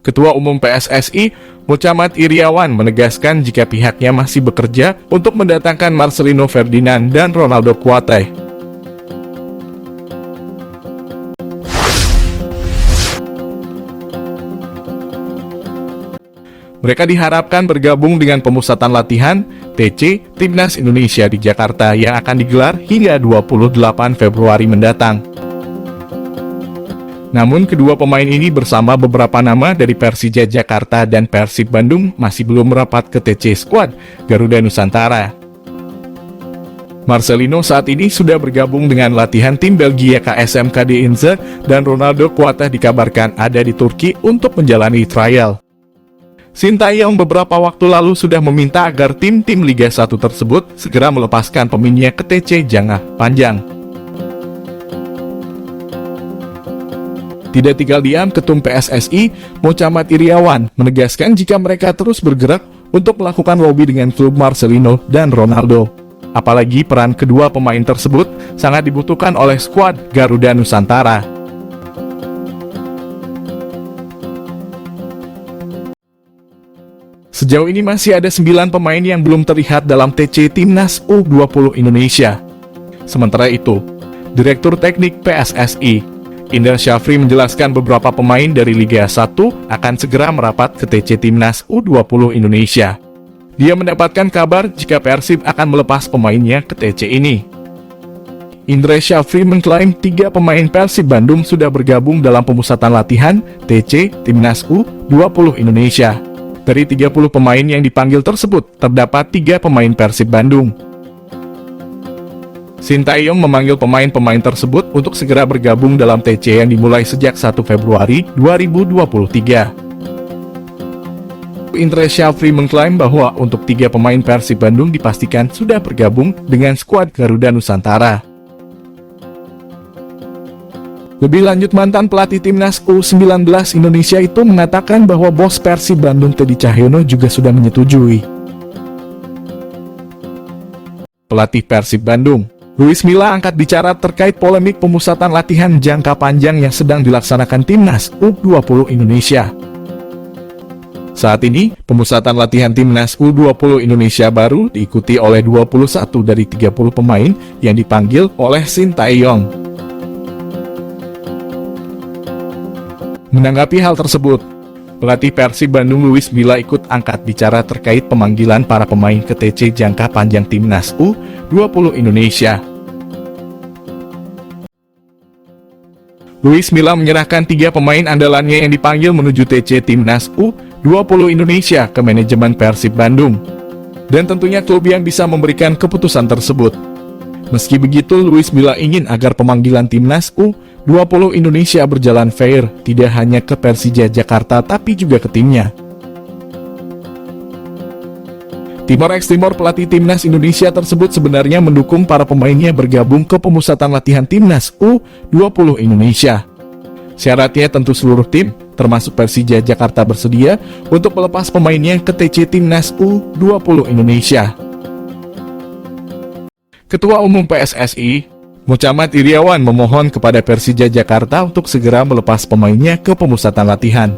Ketua Umum PSSI, Muhammad Iriawan, menegaskan jika pihaknya masih bekerja untuk mendatangkan Marcelino Ferdinand dan Ronaldo Kuateh. Mereka diharapkan bergabung dengan pemusatan latihan TC Timnas Indonesia di Jakarta yang akan digelar hingga 28 Februari mendatang. Namun kedua pemain ini bersama beberapa nama dari Persija Jakarta dan Persib Bandung masih belum merapat ke TC Squad Garuda Nusantara. Marcelino saat ini sudah bergabung dengan latihan tim Belgia KSM KD Inze dan Ronaldo Kuateh dikabarkan ada di Turki untuk menjalani trial. Sintayong beberapa waktu lalu sudah meminta agar tim-tim Liga 1 tersebut segera melepaskan pemainnya ke TC Jangka Panjang. Tidak tinggal diam, Ketum PSSI, Muhammad Iriawan, menegaskan jika mereka terus bergerak untuk melakukan lobby dengan klub Marcelino dan Ronaldo. Apalagi peran kedua pemain tersebut sangat dibutuhkan oleh skuad Garuda Nusantara. Sejauh ini masih ada 9 pemain yang belum terlihat dalam TC Timnas U20 Indonesia. Sementara itu, Direktur Teknik PSSI, Indra Syafri, menjelaskan beberapa pemain dari Liga 1 akan segera merapat ke TC Timnas U20 Indonesia. Dia mendapatkan kabar jika Persib akan melepas pemainnya ke TC ini. Indra Syafri mengklaim 3 pemain Persib Bandung sudah bergabung dalam pemusatan latihan TC Timnas U20 Indonesia. Dari 30 pemain yang dipanggil tersebut, terdapat 3 pemain Persib Bandung. Sintayong memanggil pemain-pemain tersebut untuk segera bergabung dalam TC yang dimulai sejak 1 Februari 2023. Indra Syafri mengklaim bahwa untuk 3 pemain Persib Bandung dipastikan sudah bergabung dengan skuad Garuda Nusantara. Lebih lanjut, mantan pelatih Timnas U19 Indonesia itu mengatakan bahwa bos Persib Bandung Teddy Cahyono juga sudah menyetujui. Pelatih Persib Bandung Luis Milla angkat bicara terkait polemik pemusatan latihan jangka panjang yang sedang dilaksanakan Timnas U20 Indonesia. Saat ini, pemusatan latihan Timnas U20 Indonesia baru diikuti oleh 21 dari 30 pemain yang dipanggil oleh Sintayong. Menanggapi hal tersebut, pelatih Persib Bandung Luis Milla ikut angkat bicara terkait pemanggilan para pemain ke TC jangka panjang Timnas U20 Indonesia. Luis Milla menyerahkan 3 pemain andalannya yang dipanggil menuju TC Timnas U20 Indonesia ke manajemen Persib Bandung. Dan tentunya klub yang bisa memberikan keputusan tersebut. Meski begitu, Luis Milla ingin agar pemanggilan Timnas U20 Indonesia berjalan fair, tidak hanya ke Persija Jakarta tapi juga ke timnya. Timor Timor, pelatih Timnas Indonesia tersebut sebenarnya mendukung para pemainnya bergabung ke pemusatan latihan Timnas U20 Indonesia. Syaratnya tentu seluruh tim, termasuk Persija Jakarta, bersedia untuk melepas pemainnya ke TC Timnas U20 Indonesia. Ketua Umum PSSI, Muhammad Iriawan, memohon kepada Persija Jakarta untuk segera melepas pemainnya ke pemusatan latihan.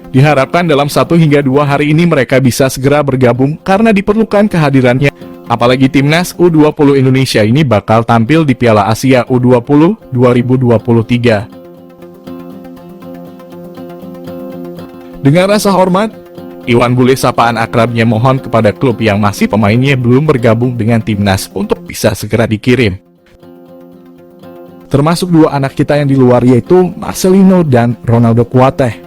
Diharapkan dalam 1 hingga 2 hari ini mereka bisa segera bergabung karena diperlukan kehadirannya. Apalagi Timnas U20 Indonesia ini bakal tampil di Piala Asia U20 2023. Dengan rasa hormat, Iwan Bule, sapaan akrabnya, mohon kepada klub yang masih pemainnya belum bergabung dengan Timnas untuk bisa segera dikirim. Termasuk 2 anak kita yang di luar, yaitu Marcelino dan Ronaldo Kuateh.